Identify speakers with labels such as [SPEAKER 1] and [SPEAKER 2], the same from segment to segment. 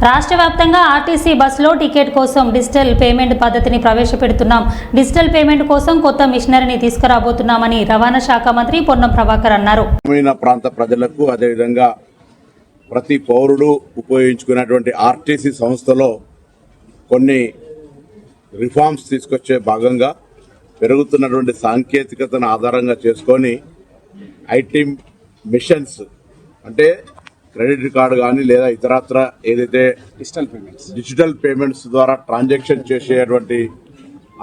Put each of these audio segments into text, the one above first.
[SPEAKER 1] రాష్ట్ర వ్యాప్తంగా ఆర్టీసీ బస్సులో టికెట్ కోసం డిజిటల్ పేమెంట్ పద్ధతిని ప్రవేశపెడుతున్నాం. డిజిటల్ పేమెంట్ కోసం కొత్త మిషనరీని తీసుకురాబోతున్నామని రవాణా శాఖ మంత్రి పొన్నం ప్రభాకర్ అన్నారు.
[SPEAKER 2] గ్రామీణ ప్రాంత ప్రజలకు అదేవిధంగా ప్రతి పౌరుడు ఉపయోగించుకునేటువంటి ఆర్టీసీ సంస్థలో కొన్ని రిఫార్మ్స్ తీసుకొచ్చే భాగంగా పెరుగుతున్నటువంటి సాంకేతికతను ఆధారంగా చేసుకొని ఐటీ మిషన్స్ అంటే క్రెడిట్ కార్డు కానీ లేదా ఇతరత్ర ఏదైతే డిజిటల్ పేమెంట్స్ ద్వారా ట్రాన్సాక్షన్ చేసేటువంటి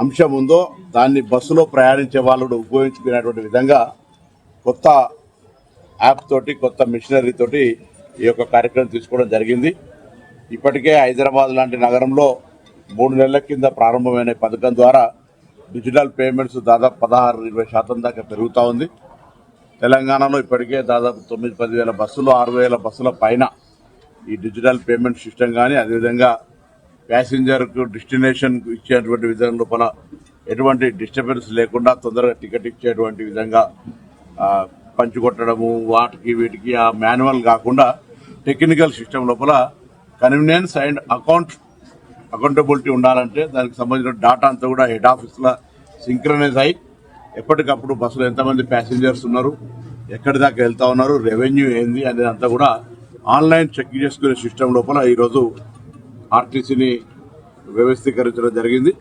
[SPEAKER 2] అంశం ఉందో దాన్ని బస్సులో ప్రయాణించే వాళ్ళు ఉపయోగించుకునేటువంటి విధంగా కొత్త యాప్ తోటి కొత్త మిషనరీ తోటి ఈ యొక్క కార్యక్రమం తీసుకోవడం జరిగింది. ఇప్పటికే హైదరాబాద్ లాంటి నగరంలో 3 నెలల కింద ప్రారంభమైన పథకం ద్వారా డిజిటల్ పేమెంట్స్ దాదాపు 16-20% దాకా పెరుగుతూ ఉంది. తెలంగాణలో ఇప్పటికే దాదాపు 9-10 వేల బస్సులు 6,000 బస్సుల పైన ఈ డిజిటల్ పేమెంట్ సిస్టమ్ కానీ అదేవిధంగా ప్యాసింజర్కు డెస్టినేషన్ ఇచ్చేటువంటి విధానం లోపల ఎటువంటి డిస్టర్బెన్స్ లేకుండా తొందరగా టికెట్ ఇచ్చేటువంటి విధంగా పంచుకొట్టడము వాటికి వీటికి ఆ మాన్యువల్ కాకుండా టెక్నికల్ సిస్టమ్ లోపల కన్వీనియన్స్ అండ్ అకౌంటబిలిటీ ఉండాలంటే దానికి సంబంధించిన డాటా అంతా కూడా హెడ్ ఆఫీస్లో సింక్రనైజ్ అయ్యి ఎప్పటికప్పుడు బస్సులో ఎంతమంది ప్యాసింజర్స్ ఉన్నారు, ఎక్కడి దాకా వెళ్తా ఉన్నారు, రెవెన్యూ ఏంది అనేది అంతా కూడా ఆన్లైన్ చెక్ చేసుకునే సిస్టమ్ లోపల ఈరోజు ఆర్టీసీని వ్యవస్థీకరించడం జరిగింది.